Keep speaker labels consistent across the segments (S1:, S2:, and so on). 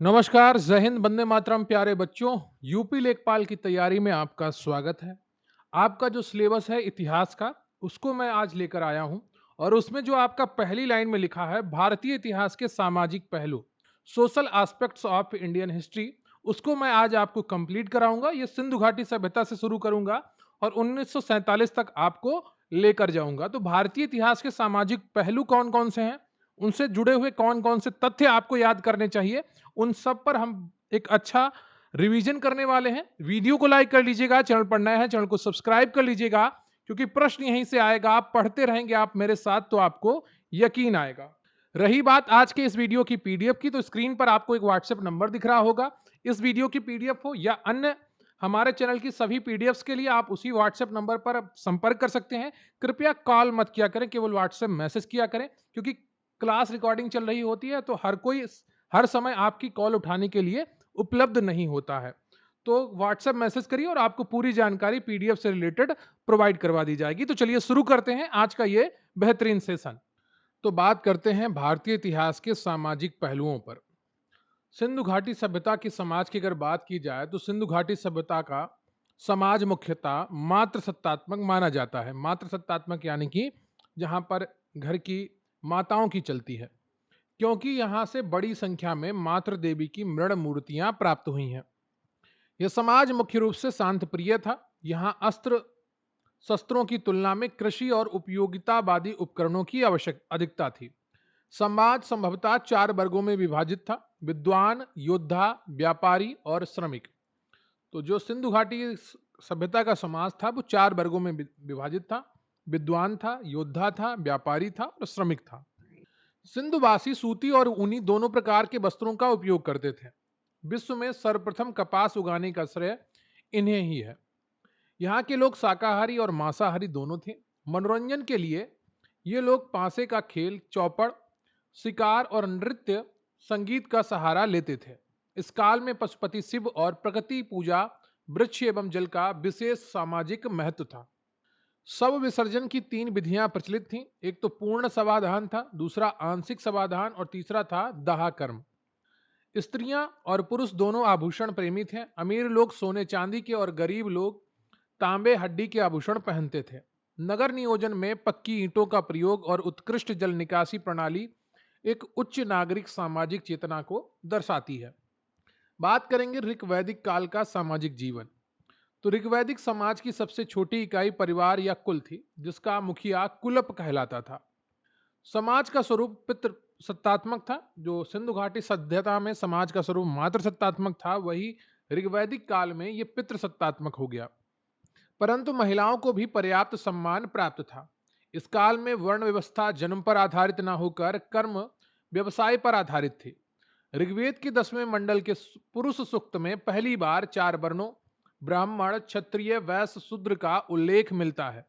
S1: नमस्कार, जय हिंद, वंदे मातरम। प्यारे बच्चों, यूपी लेखपाल की तैयारी में आपका स्वागत है। आपका जो सिलेबस है इतिहास का, उसको मैं आज लेकर आया हूं। और उसमें जो आपका पहली लाइन में लिखा है भारतीय इतिहास के सामाजिक पहलू, social aspects of Indian history, उसको मैं आज आपको कंप्लीट कराऊंगा। ये सिंधु घाटी सभ्यता से शुरू करूंगा और 1947 तक आपको लेकर जाऊंगा। तो भारतीय इतिहास के सामाजिक पहलू कौन कौन से हैं, उनसे जुड़े हुए कौन कौन से तथ्य आपको याद करने चाहिए, उन सब पर हम एक अच्छा रिवीजन करने वाले हैं। वीडियो को लाइक कर लीजिएगा, चैनल पर नया है चैनल को सब्सक्राइब कर लीजिएगा, क्योंकि प्रश्न यहीं से आएगा। आप पढ़ते रहेंगे आप मेरे साथ तो आपको यकीन आएगा। रही बात आज के इस वीडियो की पीडीएफ की, तो स्क्रीन पर आपको एक व्हाट्सएप नंबर दिख रहा होगा। इस वीडियो की पीडीएफ हो या अन्य हमारे चैनल की सभी पीडीएफ्स के लिए आप उसी व्हाट्सएप नंबर पर संपर्क कर सकते हैं। कृपया कॉल मत किया करें, केवल व्हाट्सएप मैसेज किया करें, क्योंकि क्लास रिकॉर्डिंग चल रही होती है तो हर कोई हर समय आपकी कॉल उठाने के लिए उपलब्ध नहीं होता है। तो व्हाट्सएप मैसेज करिए और आपको पूरी जानकारी पीडीएफ से रिलेटेड प्रोवाइड करवा दी जाएगी। तो चलिए शुरू करते हैं आज का ये बेहतरीन सेशन। तो बात करते हैं भारतीय इतिहास के सामाजिक पहलुओं पर। सिंधु घाटी सभ्यता की समाज की अगर बात की जाए तो सिंधु घाटी सभ्यता का समाज मुख्यतः मातृ सत्तात्मक माना जाता है। मातृ सत्तात्मक यानी कि जहां पर घर की माताओं की चलती है, क्योंकि यहां से बड़ी संख्या में मातृ देवी की मृण मूर्तियां प्राप्त हुई हैं। यह समाज मुख्य रूप से शांत प्रिय था। यहाँ अस्त्र शस्त्रों की तुलना में कृषि और उपयोगितावादी उपकरणों की आवश्यक अधिकता थी। समाज संभवतः चार वर्गों में विभाजित था: विद्वान, योद्धा, व्यापारी और श्रमिक। तो जो सिंधु घाटी सभ्यता का समाज था वो चार वर्गों में विभाजित था: विद्वान था, योद्धा था, व्यापारी था और श्रमिक था। सिंधुवासी सूती और ऊनी दोनों प्रकार के वस्त्रों का उपयोग करते थे। विश्व में सर्वप्रथम कपास उगाने का श्रेय इन्हें ही है। यहाँ के लोग शाकाहारी और मांसाहारी दोनों थे। मनोरंजन के लिए ये लोग पासे का खेल, चौपड़, शिकार और नृत्य संगीत का सहारा लेते थे। इस काल में पशुपति शिव और प्रकृति पूजा, वृक्ष एवं जल का विशेष सामाजिक महत्व था। शव विसर्जन की तीन विधियां प्रचलित थीं। एक तो पूर्ण शवाधान था, दूसरा आंशिक शवाधान और तीसरा था दाह कर्म। स्त्रियां और पुरुष दोनों आभूषण प्रेमी थे। अमीर लोग सोने चांदी के और गरीब लोग तांबे हड्डी के आभूषण पहनते थे। नगर नियोजन में पक्की ईंटों का प्रयोग और उत्कृष्ट जल निकासी प्रणाली एक उच्च नागरिक सामाजिक चेतना को दर्शाती है। बात करेंगे ऋक वैदिक काल का सामाजिक जीवन। तो ऋग्वैदिक समाज की सबसे छोटी इकाई परिवार या कुल थी, जिसका मुखिया कुलप कहलाता था। समाज का स्वरूप पितृ सत्तात्मक था। जो सिंधु घाटी सभ्यता में समाज का स्वरूप मातृ सत्तात्मक था, वही ऋग्वैदिक काल में ये पितृ सत्तात्मक हो गया। परंतु महिलाओं को भी पर्याप्त सम्मान प्राप्त था। इस काल में वर्ण व्यवस्था जन्म पर आधारित न होकर कर्म व्यवसाय पर आधारित थी। ऋग्वेद के 10वें मंडल के पुरुष सूक्त में पहली बार चार वर्णों ब्राह्मण, क्षत्रिय, वैश्य, शूद्र का उल्लेख मिलता है।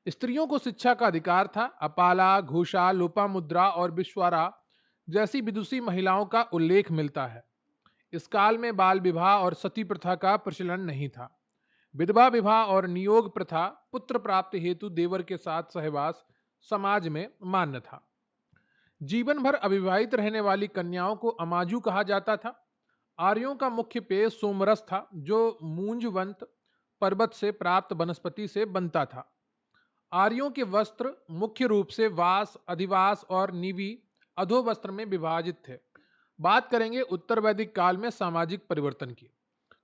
S1: स्त्रियों को शिक्षा का अधिकार था। अपाला, घोषा, लोपामुद्रा और विश्वारा जैसी विदुषी महिलाओं का उल्लेख मिलता है। इस काल में बाल विवाह और सती प्रथा का प्रचलन नहीं था। विधवा विवाह और नियोग प्रथा, पुत्र प्राप्ति हेतु देवर के साथ सहवास समाज में मान्य था। जीवन भर अविवाहित रहने वाली कन्याओं को अमाजू कहा जाता था। आर्यों का मुख्य पेय सोमरस था, जो मूंजवंत पर्वत से प्राप्त वनस्पति से बनता था। आर्यों के वस्त्र मुख्य रूप से वास, अधिवास और निवि अधोवस्त्र में विभाजित थे। बात करेंगे उत्तर वैदिक काल में सामाजिक परिवर्तन की।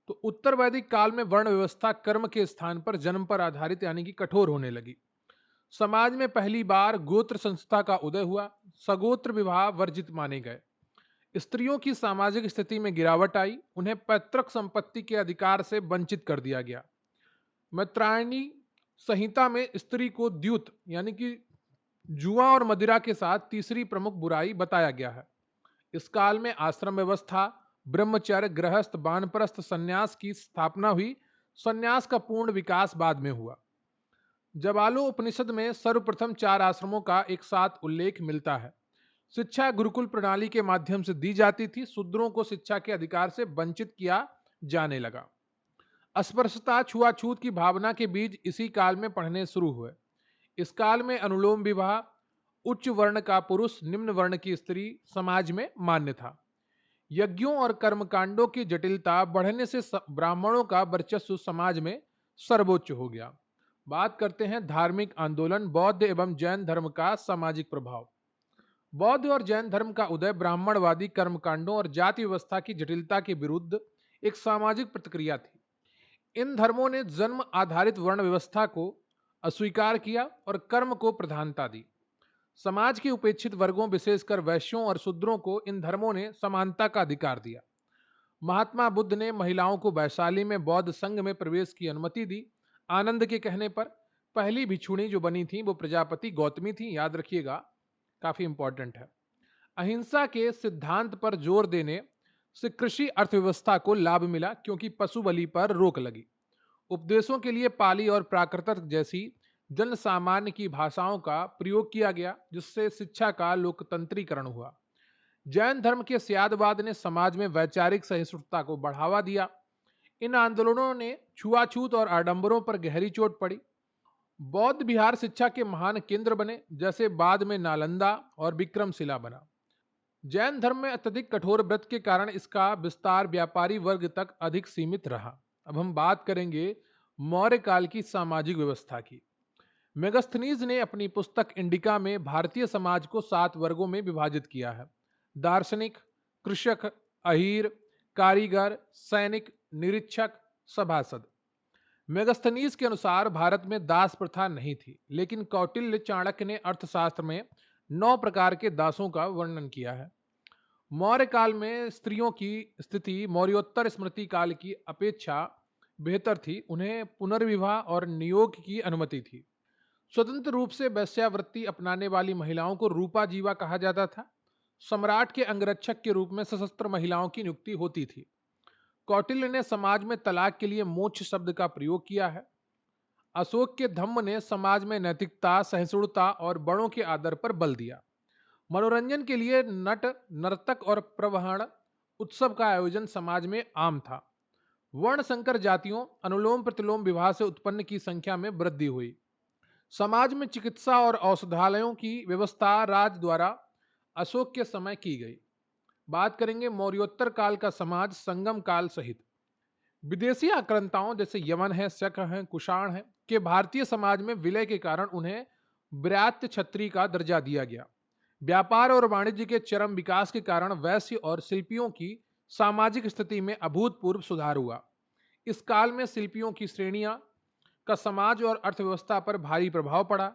S1: तो उत्तर वैदिक काल में वर्ण व्यवस्था कर्म के स्थान पर जन्म पर आधारित यानी कि कठोर होने लगी। समाज में पहली बार गोत्र संस्था का उदय हुआ। सगोत्र विवाह वर्जित माने गए। स्त्रियों की सामाजिक स्थिति में गिरावट आई। उन्हें पैतृक संपत्ति के अधिकार से वंचित कर दिया गया। मैत्रायणी संहिता में स्त्री को द्यूत यानी कि जुआ और मदिरा के साथ तीसरी प्रमुख बुराई बताया गया है। इस काल में आश्रम व्यवस्था, ब्रह्मचर्य, गृहस्थ, वानप्रस्थ, संन्यास की स्थापना हुई। संन्यास का पूर्ण विकास बाद में हुआ। जवालो उपनिषद में सर्वप्रथम चार आश्रमों का एक साथ उल्लेख मिलता है। शिक्षा गुरुकुल प्रणाली के माध्यम से दी जाती थी। शूद्रों को शिक्षा के अधिकार से वंचित किया जाने लगा। अस्पृश्यता, छुआछूत की भावना के बीज इसी काल में पढ़ने शुरू हुए। इस काल में अनुलोम विवाह, उच्च वर्ण का पुरुष, निम्न वर्ण की स्त्री समाज में मान्य था। यज्ञों और कर्मकांडों की जटिलता बढ़ने से ब्राह्मणों का वर्चस्व समाज में सर्वोच्च हो गया। बात करते हैं धार्मिक आंदोलन, बौद्ध एवं जैन धर्म का सामाजिक प्रभाव। बौद्ध और जैन धर्म का उदय ब्राह्मणवादी कर्मकांडों और जाति व्यवस्था की जटिलता के विरुद्ध एक सामाजिक प्रतिक्रिया थी। इन धर्मों ने जन्म आधारित वर्ण व्यवस्था को अस्वीकार किया और कर्म को प्रधानता दी। समाज के उपेक्षित वर्गों, विशेषकर वैश्यों और शूद्रों को इन धर्मों ने समानता का अधिकार दिया। महात्मा बुद्ध ने महिलाओं को वैशाली में बौद्ध संघ में प्रवेश की अनुमति दी। आनंद के कहने पर पहली भिक्षुणी जो बनी थी वो प्रजापति गौतमी थी, याद रखिएगा, काफी इंपॉर्टेंट है। अहिंसा के सिद्धांत पर जोर देने से कृषि अर्थव्यवस्था को लाभ मिला क्योंकि पशु बलि पर रोक लगी। उपदेशों के लिए पाली और प्राकृत जैसी जन सामान्य की भाषाओं का प्रयोग किया गया, जिससे शिक्षा का लोकतंत्रीकरण हुआ। जैन धर्म के स्यादवाद ने समाज में वैचारिक सहिष्णुता को बढ़ावा दिया। इन आंदोलनों ने छुआछूत और आडंबरों पर गहरी चोट पड़ी। बौद्ध बिहार शिक्षा के महान केंद्र बने, जैसे बाद में नालंदा और विक्रमशिला बना। जैन धर्म में अत्यधिक कठोर व्रत के कारण इसका विस्तार व्यापारी वर्ग तक अधिक सीमित रहा। अब हम बात करेंगे मौर्य काल की सामाजिक व्यवस्था की। मेगस्थनीज ने अपनी पुस्तक इंडिका में भारतीय समाज को 7 वर्गों में विभाजित किया है: दार्शनिक, कृषक, अहीर, कारीगर, सैनिक, निरीक्षक, सभासद। मेगस्थनीज के अनुसार भारत में दास प्रथा नहीं थी, लेकिन कौटिल्य चाणक्य ने अर्थशास्त्र में 9 प्रकार के दासों का वर्णन किया है। मौर्य काल में स्त्रियों की स्थिति मौर्योत्तर स्मृति काल की अपेक्षा बेहतर थी। उन्हें पुनर्विवाह और नियोग की अनुमति थी। स्वतंत्र रूप से वैश्यावृत्ति अपनाने वाली महिलाओं को रूपा जीवा कहा जाता था। सम्राट के अंगरक्षक के रूप में सशस्त्र महिलाओं की नियुक्ति होती थी। कौटिल्य ने समाज में तलाक के लिए मोक्ष शब्द का प्रयोग किया है। अशोक के धम्म ने समाज में नैतिकता, सहिष्णुता और बड़ों के आदर पर बल दिया। मनोरंजन के लिए नट, नर्तक और प्रवहण उत्सव का आयोजन समाज में आम था। वर्ण संकर जातियों, अनुलोम प्रतिलोम विवाह से उत्पन्न की संख्या में वृद्धि हुई। समाज में चिकित्सा और औषधालयों की व्यवस्था राज द्वारा अशोक के समय की गई। बात करेंगे मौर्योत्तर काल का समाज संगम काल सहित। विदेशी आक्रांताओं जैसे यवन है, शक है, कुषाण है के भारतीय समाज में विलय के कारण उन्हें ब्रात्य क्षत्रिय का दर्जा दिया गया। व्यापार और वाणिज्य के चरम विकास के कारण वैश्य और शिल्पियों की सामाजिक स्थिति में अभूतपूर्व सुधार हुआ। इस काल में शिल्पियों की श्रेणियां का समाज और अर्थव्यवस्था पर भारी प्रभाव पड़ा।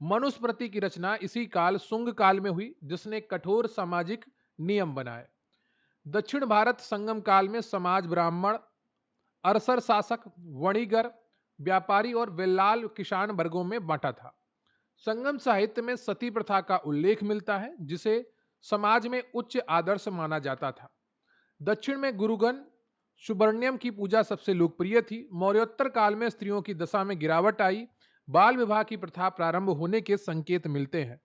S1: मनुस्मृति की रचना इसी काल शुंग काल में हुई, जिसने कठोर सामाजिक नियम बनाए। दक्षिण भारत संगम काल में समाज ब्राह्मण, अरसर शासक, वणिगर, व्यापारी और वेल्लाल किसान वर्गों में बांटा था। संगम साहित्य में सती प्रथा का उल्लेख मिलता है, जिसे समाज में उच्च आदर्श माना जाता था। दक्षिण में गुरुगण सुब्रह्मण्यम की पूजा सबसे लोकप्रिय थी। मौर्योत्तर काल में स्त्रियों की दशा में गिरावट आई। बाल विवाह की प्रथा प्रारंभ होने के संकेत मिलते हैं।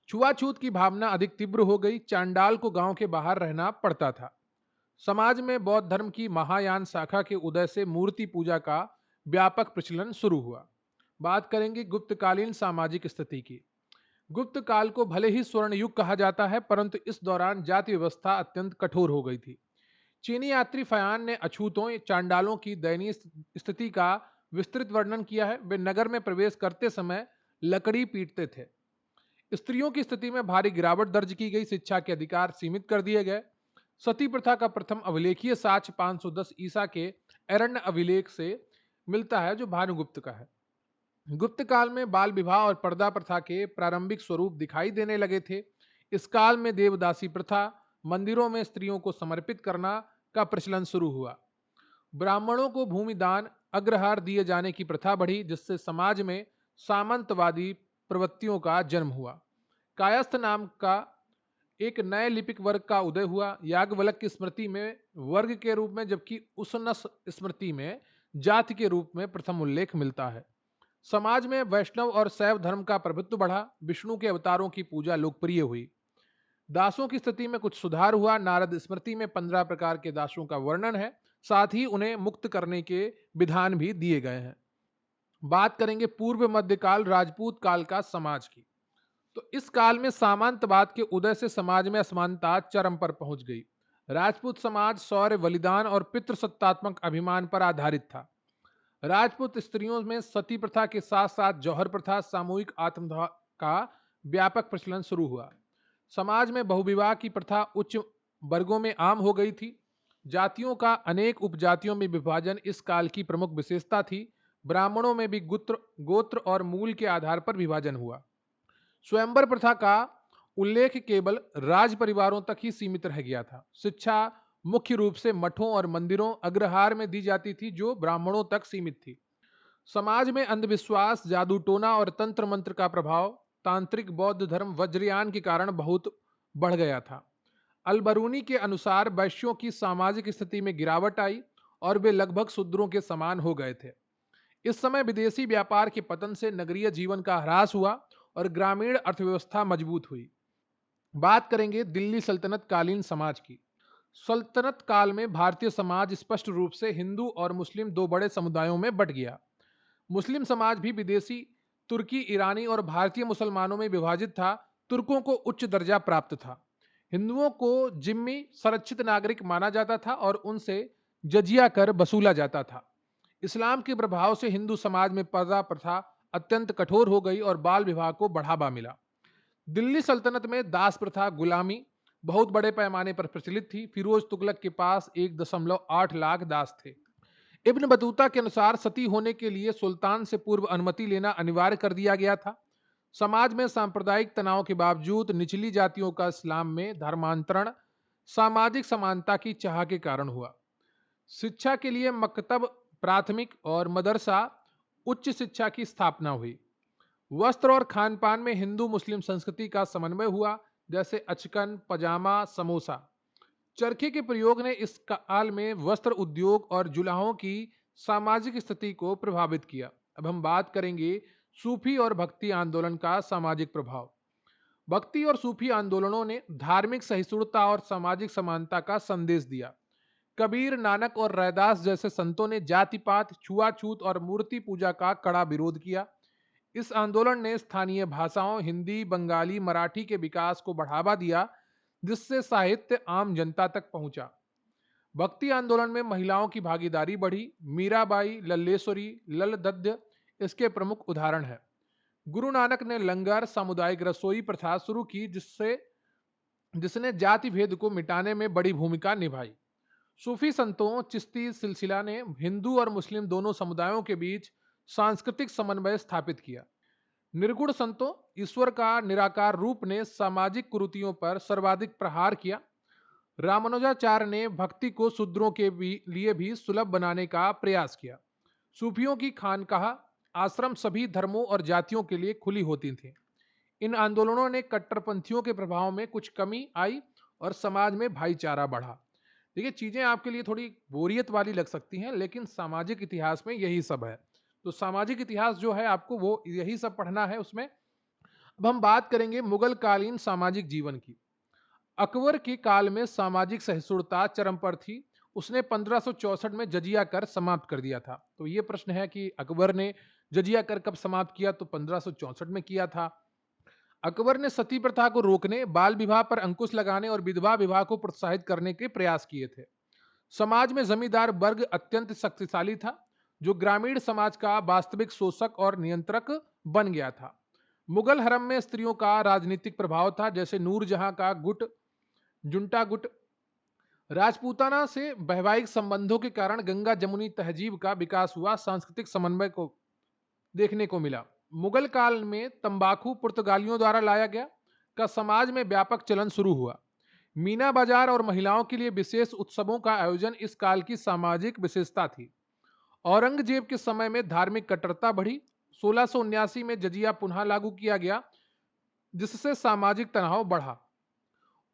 S1: छुआछूत की भावना अधिक तीव्र हो गई। चांडाल को गांव के बाहर रहना पड़ता था। समाज में बौद्ध धर्म की महायान शाखा के उदय से मूर्ति पूजा का व्यापक प्रचलन शुरू हुआ। बात करेंगे गुप्तकालीन सामाजिक स्थिति की। गुप्त काल को भले ही स्वर्ण युग कहा जाता है, परंतु इस दौरान जाति व्यवस्था अत्यंत कठोर हो गई थी। चीनी यात्री फयान ने अछूतों, चांडालों की दयनीय स्थिति का विस्तृत वर्णन किया है। वे नगर में प्रवेश करते समय लकड़ी पीटते थे। स्त्रियों की स्थिति में भारी गिरावट दर्ज की गई। शिक्षा के अधिकार सीमित कर दिए गए। सती प्रथा का प्रथम अभिलेखीय साक्ष्य 510 ईसा के अरण्य अभिलेख से मिलता है, जो भानुगुप्त का है। गुप्त काल में बाल विवाह और पर्दा प्रथा के प्रारंभिक स्वरूप दिखाई देने लगे थे। इस काल में देवदासी प्रथा, मंदिरों में स्त्रियों को समर्पित करना का प्रचलन शुरू हुआ। ब्राह्मणों को भूमि दान, अग्रहार दिए जाने की प्रथा बढ़ी, जिससे समाज में सामंतवादी प्रवृत्तियों का जन्म हुआ। कायस्थ नाम का एक नए लिपिक वर्ग का उदय हुआ। याज्ञवल्क्य की स्मृति में वर्ग के रूप में, जबकि उसनस स्मृति में जाति के रूप में प्रथम उल्लेख मिलता है। समाज में वैष्णव और शैव धर्म का प्रभुत्व बढ़ा। विष्णु के अवतारों की पूजा लोकप्रिय हुई। दासों की स्थिति में कुछ सुधार हुआ। नारद स्मृति में 15 प्रकार के दासों का वर्णन है, साथ ही उन्हें मुक्त करने के विधान भी दिए गए हैं। बात करेंगे पूर्व मध्यकाल राजपूत काल का समाज की। तो इस काल में सामंतवाद के उदय से समाज में असमानता चरम पर पहुंच गई। राजपूत समाज शौर्य, बलिदान और पितृसत्तात्मक अभिमान पर आधारित था। राजपूत स्त्रियों में सती प्रथा के साथ साथ जौहर प्रथा, सामूहिक आत्मदाह का व्यापक प्रचलन शुरू हुआ। समाज में बहुविवाह की प्रथा उच्च वर्गों में आम हो गई थी। जातियों का अनेक उपजातियों में विभाजन इस काल की प्रमुख विशेषता थी। ब्राह्मणों में भी गोत्र गोत्र और मूल के आधार पर विभाजन हुआ। स्वयंवर प्रथा का उल्लेख केवल राज परिवारों तक ही सीमित रह गया था। शिक्षा मुख्य रूप से मठों और मंदिरों अग्रहार में दी जाती थी, जो ब्राह्मणों तक सीमित थी। समाज में अंधविश्वास, जादू टोना और तंत्र मंत्र का प्रभाव तांत्रिक बौद्ध धर्म वज्रयान के कारण बहुत बढ़ गया था। अलबरूनी के अनुसार वैश्यों की सामाजिक स्थिति में गिरावट आई और वे लगभग शूद्रों के समान हो गए थे। इस समय विदेशी व्यापार के पतन से नगरीय जीवन का ह्रास हुआ और ग्रामीण अर्थव्यवस्था मजबूत हुई। बात करेंगे दिल्ली सल्तनत कालीन समाज की। सल्तनत काल में भारतीय समाज स्पष्ट रूप से हिंदू और मुस्लिम दो बड़े समुदायों में बंट गया। मुस्लिम समाज भी विदेशी तुर्की, ईरानी और भारतीय मुसलमानों में विभाजित था। तुर्कों को उच्च दर्जा प्राप्त था। हिंदुओं को जिम्मी संरक्षित नागरिक माना जाता था और उनसे जजिया कर वसूला जाता था। इस्लाम के प्रभाव से हिंदू समाज में पर्दा प्रथा अत्यंत कठोर हो गई और बाल विवाह को बढ़ावा मिला। दिल्ली सल्तनत में दास प्रथा, गुलामी बहुत बड़े पैमाने पर प्रचलित थी। फिरोज तुगलक के पास 1.8 लाख दास थे। इब्न बतूता के अनुसार सती होने के लिए सुल्तान से पूर्व अनुमति लेना अनिवार्य कर दिया गया था। समाज में सांप्रदायिक तनाव के बावजूद निचली जातियों का इस्लाम में धर्मांतरण सामाजिक समानता की चाह के कारण हुआ। शिक्षा के लिए मकतब, प्राथमिक और मदरसा उच्च शिक्षा की स्थापना हुई। वस्त्र और खान पान में हिंदू मुस्लिम संस्कृति का समन्वय हुआ, जैसे अचकन, पजामा, समोसा। चरखे के प्रयोग ने इस काल में वस्त्र उद्योग और जुलाहों की सामाजिक स्थिति को प्रभावित किया। अब हम बात करेंगे सूफी और भक्ति आंदोलन का सामाजिक प्रभाव। भक्ति और सूफी आंदोलनों ने धार्मिक सहिष्णुता और सामाजिक समानता का संदेश दिया। कबीर, नानक और रैदास जैसे संतों ने जाति पात, छुआछूत और मूर्ति पूजा का कड़ा विरोध किया। इस आंदोलन ने स्थानीय भाषाओं हिंदी, बंगाली, मराठी के विकास को बढ़ावा दिया, जिससे साहित्य आम जनता तक पहुंचा। भक्ति आंदोलन में महिलाओं की भागीदारी बढ़ी। मीराबाई, लल्लेश्वरी, लल दद्य इसके प्रमुख उदाहरण है। गुरु नानक ने लंगर, सामुदायिक रसोई प्रथा शुरू की, जिसने जाति भेद को मिटाने में बड़ी भूमिका निभाई। सूफी संतों चिश्ती सिलसिला ने हिंदू और मुस्लिम दोनों समुदायों के बीच सांस्कृतिक समन्वय स्थापित किया। निर्गुण संतों ईश्वर का निराकार रूप ने सामाजिक कुरीतियों पर सर्वाधिक प्रहार किया। रामानुजाचार्य ने भक्ति को शूद्रों के लिए भी सुलभ बनाने का प्रयास किया। सूफियों की खानकाह, आश्रम सभी धर्मों और जातियों के लिए खुली होती थी। इन आंदोलनों ने कट्टरपंथियों के प्रभाव में कुछ कमी आई और समाज में भाईचारा बढ़ा। देखिए, चीजें आपके लिए थोड़ी बोरियत वाली लग सकती हैं, लेकिन सामाजिक इतिहास में यही सब है। तो सामाजिक इतिहास जो है आपको वो यही सब पढ़ना है उसमें। अब हम बात करेंगे मुगल कालीन सामाजिक जीवन की। अकबर के काल में सामाजिक सहिष्णुता चरम पर थी। उसने 1564 में जजिया कर समाप्त कर दिया था। तो ये प्रश्न है कि अकबर ने जजिया कर कब समाप्त किया? तो 1564 में किया था। अकबर ने सती प्रथा को रोकने, बाल विवाह पर अंकुश लगाने और विधवा विवाह को प्रोत्साहित करने के प्रयास किए थे। समाज में जमींदार वर्ग अत्यंत शक्तिशाली था, जो ग्रामीण समाज का वास्तविक शोषक और नियंत्रक बन गया था। मुगल हरम में स्त्रियों का राजनीतिक प्रभाव था, जैसे नूरजहां का गुट, जुंटा गुट। राजपूताना से वैवाहिक संबंधों के कारण गंगा जमुनी तहजीब का विकास हुआ। सांस्कृतिक समन्वय को देखने को मिला। मुगल काल में तंबाकू पुर्तगालियों द्वारा लाया गया का समाज में व्यापक चलन शुरू हुआ। मीना बाजार और महिलाओं के लिए विशेष उत्सवों का आयोजन इस काल की सामाजिक विशेषता थी। औरंगजेब के समय में धार्मिक कट्टरता बढ़ी। 1679 में जजिया पुनः लागू किया गया, जिससे सामाजिक तनाव बढ़ा।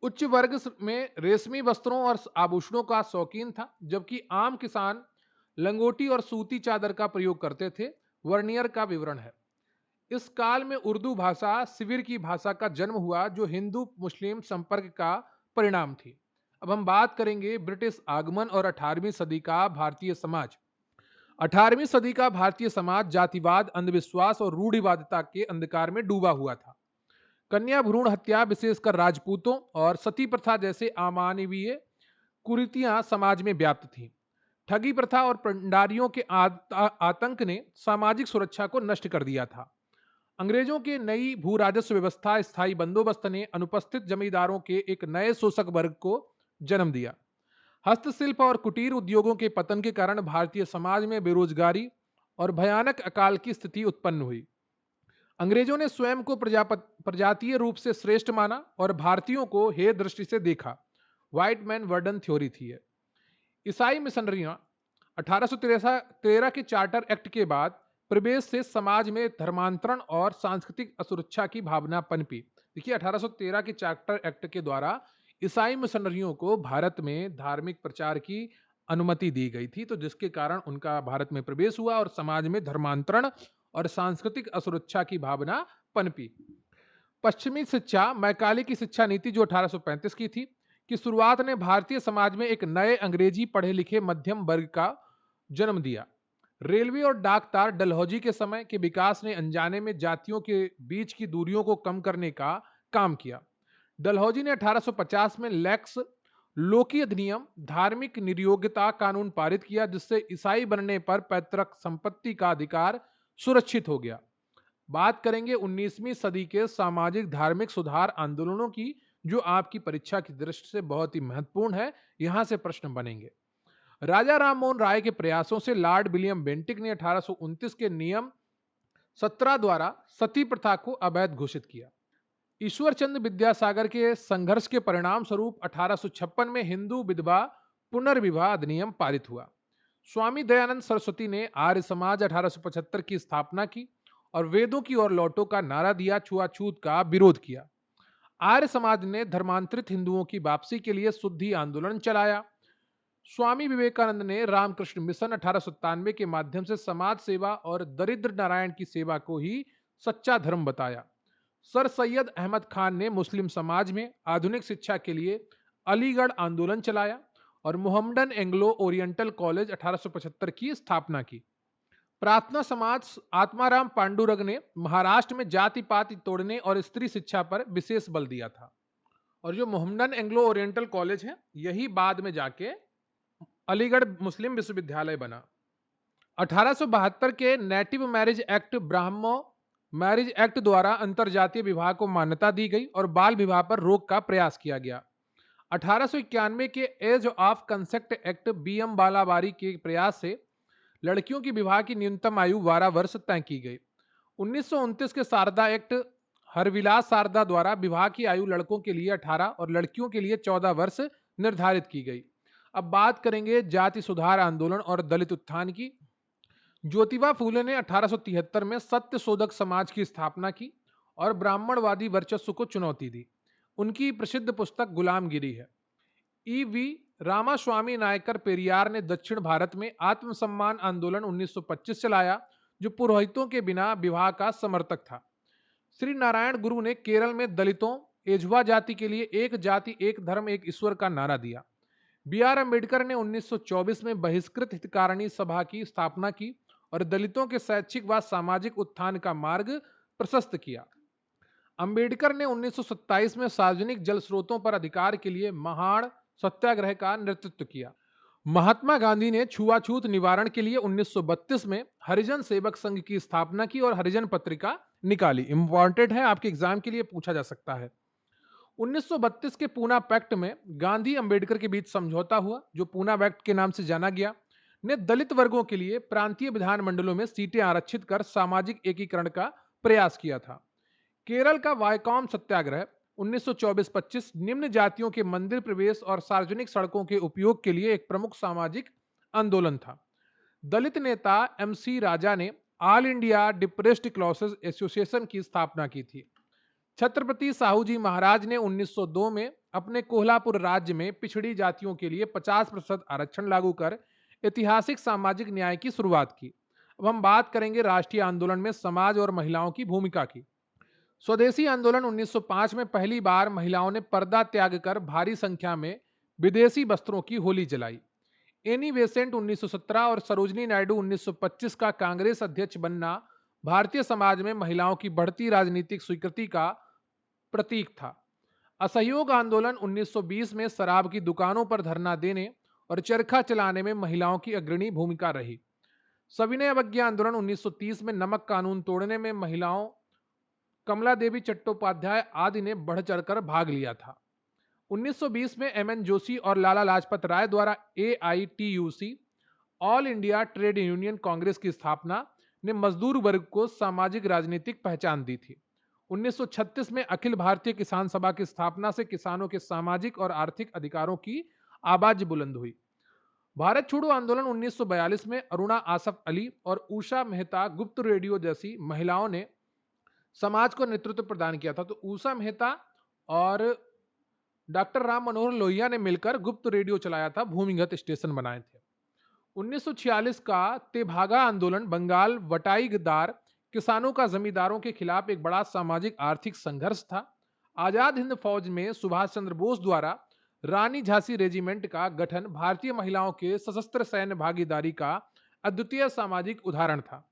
S1: उच्च वर्ग में रेशमी वस्त्रों और आभूषणों का शौकीन था, जबकि आम किसान लंगोटी और सूती चादर का प्रयोग करते थे। वर्नियर का विवरण है। इस काल में उर्दू भाषा शिविर की भाषा का जन्म हुआ, जो हिंदू मुस्लिम संपर्क का परिणाम थी। अब हम बात करेंगे ब्रिटिश आगमन और 18वीं सदी का भारतीय समाज। 18वीं सदी का भारतीय समाज जातिवाद, अंधविश्वास और रूढ़िवादिता के अंधकार में डूबा हुआ था। कन्या भ्रूण हत्या, विशेषकर राजपूतों, और सती प्रथा जैसे अमानवीय कुरीतियां समाज में व्याप्त थीं। ठगी प्रथा और भंडारियों के आतंक ने सामाजिक सुरक्षा को नष्ट कर दिया था। अंग्रेजों की नई भू राजस्व व्यवस्था, स्थायी बंदोबस्त ने अनुपस्थित जमींदारों के एक नए शोषक वर्ग को जन्म दिया। हस्तशिल्प और कुटीर उद्योगों के पतन के कारण भारतीय समाज में बेरोजगारी और भयानक अकाल की स्थिति उत्पन्न हुई। अंग्रेजों ने स्वयं को प्रजातीय रूप से श्रेष्ठ माना और भारतीयों को हे दृष्टि से देखा। व्हाइट मैन वर्डन थ्योरी थी ये। ईसाई मिशनरियां 1813 के चार्टर एक्ट के बाद प्रवेश से समाज में धर्मांतरण और सांस्कृतिक असुरक्षा की भावना पनपी। देखिए, 1813 के चार्टर एक्ट के द्वारा ईसाई मिशनरियों को भारत में धार्मिक प्रचार की अनुमति दी गई थी, तो जिसके कारण उनका भारत में प्रवेश हुआ और समाज में धर्मांतरण और सांस्कृतिक असुरक्षा की भावना पनपी। पश्चिमी शिक्षा, मैकाले की शिक्षा नीति जो 1835 की थी, की शुरुआत ने भारतीय समाज में एक नए अंग्रेजी पढ़े लिखे मध्यम वर्ग का जन्म दिया। रेलवे और डाक तार डलहौजी के समय के विकास ने अनजाने में जातियों के बीच की दूरियों को कम करने का काम किया। डलहौजी ने 1850 में लेक्स लोकी अधिनियम, धार्मिक नियोग्यता कानून पारित किया, जिससे ईसाई बनने पर पैतृक संपत्ति का अधिकार सुरक्षित हो गया। बात करेंगे 19वीं सदी के सामाजिक धार्मिक सुधार आंदोलनों की, जो आपकी परीक्षा की दृष्टि से बहुत ही महत्वपूर्ण है। यहां से प्रश्न बनेंगे। राजा राम मोहन राय के प्रयासों से लॉर्ड विलियम बेंटिक ने 1829 के नियम 17 द्वारा सती प्रथा को अवैध घोषित किया। ईश्वर चंद्र विद्यासागर के संघर्ष के परिणाम स्वरूप 1856 में हिंदू विधवा पुनर्विवाह अधिनियम पारित हुआ। स्वामी दयानंद सरस्वती ने आर्य समाज 1875 की स्थापना की और वेदों की ओर लौटो का नारा दिया, छुआछूत का विरोध किया। आर्य समाज ने धर्मांतरित हिंदुओं की वापसी के लिए शुद्धि आंदोलन चलाया। स्वामी विवेकानंद ने रामकृष्ण मिशन 1897 के माध्यम से समाज सेवा और दरिद्र नारायण की सेवा को ही सच्चा धर्म बताया। सर सैयद अहमद खान ने मुस्लिम समाज में आधुनिक शिक्षा के लिए अलीगढ़ आंदोलन चलाया और मोहम्मडन एंग्लो ओरिएंटल कॉलेज 1875 की स्थापना की। प्रार्थना समाज आत्माराम पांडुरंग ने महाराष्ट्र में जाति पाति तोड़ने और स्त्री शिक्षा पर विशेष बल दिया था। और जो मोहम्मडन एंग्लो ओरिएंटल कॉलेज है, यही बाद में जाके अलीगढ़ मुस्लिम विश्वविद्यालय बना। 1872 के native marriage act, Brahmo marriage act द्वारा अंतरजातीय विवाह को मान्यता दी गई और बाल विवाह पर रोक का प्रयास किया गया। 1891 के एज ऑफ कंसेक्ट एक्ट, बीएम बालाबारी के प्रयास से लड़कियों की विवाह की न्यूनतम आयु 12 वर्ष तय की गई। 1929 के शारदा एक्ट, हरविलास शारदा द्वारा विवाह की आयु लड़कों के लिए 18 और लड़कियों के लिए 14 वर्ष निर्धारित की गई। अब बात करेंगे जाति सुधार आंदोलन और दलित उत्थान की। ज्योतिबा फूले ने 1873 में सत्य शोधक समाज की स्थापना की और ब्राह्मणवादी वर्चस्व को चुनौती दी। उनकी प्रसिद्ध पुस्तक गुलामगिरी है। ईवी रामास्वामी नायकर पेरियार ने दक्षिण भारत में आत्मसम्मान आंदोलन 1925 चलाया, जो पुरोहितों के बिना विवाह का समर्थक था। श्री नारायण गुरु ने केरल में दलितों, एझवा जाति के लिए एक जाति एक धर्म एक ईश्वर का नारा दिया। बी आर अम्बेडकर ने 1924 में बहिष्कृत हितकारिणी सभा की स्थापना की और दलितों के शैक्षिक व सामाजिक उत्थान का मार्ग प्रशस्त किया। अंबेडकर ने 1927 में सार्वजनिक जल स्रोतों पर अधिकार के लिए महान सत्याग्रह का नेतृत्व किया। महात्मा गांधी ने छुआछूत निवारण के लिए 1932 में हरिजन सेवक संघ की स्थापना की और हरिजन पत्रिका निकाली। इंपॉर्टेंट है, आपके एग्जाम के लिए पूछा जा सकता है। 1932 के पूना पैक्ट में गांधी अंबेडकर के बीच समझौता हुआ, जो पूना पैक्ट के नाम से जाना गया, ने दलित वर्गों के लिए प्रांतीय विधानमंडलों में सीटें आरक्षित कर सामाजिक एकीकरण का प्रयास किया था। केरल का वायकॉम सत्याग्रह 1924-25 निम्न जातियों के मंदिर प्रवेश और सार्वजनिक सड़कों के उपयोग के लिए एक प्रमुख सामाजिक आंदोलन था। दलित नेता एमसी राजा ने all India depressed classes association की स्थापना की थी। छत्रपति साहू जी महाराज ने 1902 में अपने कोल्हापुर राज्य में पिछड़ी जातियों के लिए 50% आरक्षण लागू कर ऐतिहासिक सामाजिक न्याय की शुरुआत की। अब हम बात करेंगे राष्ट्रीय आंदोलन में समाज और महिलाओं की भूमिका की। स्वदेशी आंदोलन 1905 में पहली बार महिलाओं ने पर्दा त्याग कर भारी संख्या में विदेशी वस्त्रों की होली जलाई। एनी बेसेंट 1917 और सरोजनी नायडू 1925 का कांग्रेस अध्यक्ष बनना भारतीय समाज में महिलाओं की बढ़ती राजनीतिक स्वीकृति का प्रतीक था। असहयोग आंदोलन 1920 में शराब की दुकानों पर धरना देने और चरखा चलाने में महिलाओं की अग्रणी भूमिका रही। सविनय अवज्ञा आंदोलन 1930 में नमक कानून तोड़ने में महिलाओं कमला देवी चट्टोपाध्याय आदि ने बढ़ चढ़कर भाग लिया था। 1920 में एमएन जोशी और लाला लाजपत राय द्वारा AITUC all India trade union Congress की स्थापना ने मजदूर वर्ग को सामाजिक राजनीतिक पहचान दी थी। 1936 में अखिल भारतीय किसान सभा की स्थापना से किसानों के सामाजिक और आर्थिक अधिकारों की आवाज बुलंद हुई। भारत छोड़ो आंदोलन 1942 में अरुणा आसफ अली और उषा मेहता गुप्त रेडियो जैसी महिलाओं ने समाज को नेतृत्व प्रदान किया था। तो उषा मेहता और डॉक्टर राम मनोहर लोहिया ने मिलकर गुप्त रेडियो चलाया था, भूमिगत स्टेशन बनाए थे। 1946 का तेभागा आंदोलन बंगाल वटाईदार किसानों का जमींदारों के खिलाफ एक बड़ा सामाजिक आर्थिक संघर्ष था। आजाद हिंद फौज में सुभाष चंद्र बोस द्वारा रानी झांसी रेजिमेंट का गठन भारतीय महिलाओं के सशस्त्र सैन्य भागीदारी का अद्वितीय सामाजिक उदाहरण था।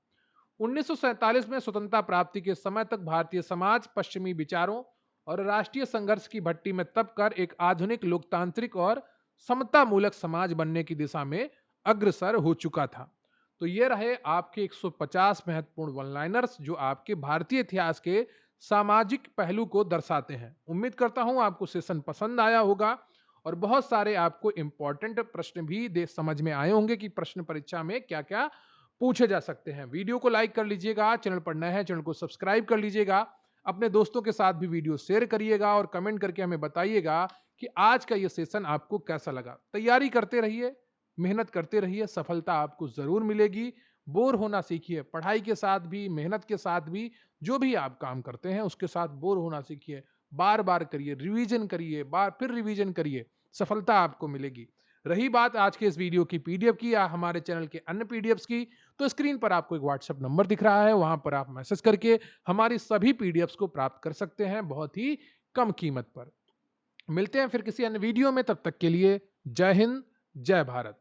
S1: 1947 में स्वतंत्रता प्राप्ति के समय तक भारतीय समाज पश्चिमी विचारों और राष्ट्रीय संघर्ष की भट्टी में तपकर एक आधुनिक लोकतांत्रिक और समता मूलक समाज बनने की दिशा में अग्रसर हो चुका था। तो ये रहे आपके 150 महत्वपूर्ण वन लाइनर्स जो आपके भारतीय इतिहास के सामाजिक पहलू को दर्शाते हैं। उम्मीद करता हूं आपको सेशन पसंद आया होगा और बहुत सारे आपको इंपॉर्टेंट प्रश्न भी समझ में आए होंगे कि प्रश्न परीक्षा में क्या क्या पूछे जा सकते हैं। वीडियो को लाइक कर लीजिएगा, चैनल पर नए हैं चैनल को सब्सक्राइब कर लीजिएगा, अपने दोस्तों के साथ भी वीडियो शेयर करिएगा और कमेंट करके हमें बताइएगा कि आज का ये सेशन आपको कैसा लगा। तैयारी करते रहिए, मेहनत करते रहिए, सफलता आपको जरूर मिलेगी। बोर होना सीखिए, पढ़ाई के साथ भी मेहनत के साथ भी जो भी आप काम करते हैं उसके साथ बोर होना सीखिए। बार बार करिए, रिवीजन करिए, बार फिर रिवीजन करिए, सफलता आपको मिलेगी। रही बात आज के इस वीडियो की पीडीएफ की या हमारे चैनल के अन्य पीडीएफ्स की, तो स्क्रीन पर आपको एक व्हाट्सएप नंबर दिख रहा है, वहां पर आप मैसेज करके हमारी सभी पीडीएफ्स को प्राप्त कर सकते हैं बहुत ही कम कीमत पर। मिलते हैं फिर किसी अन्य वीडियो में, तब तक के लिए जय हिंद, जय भारत।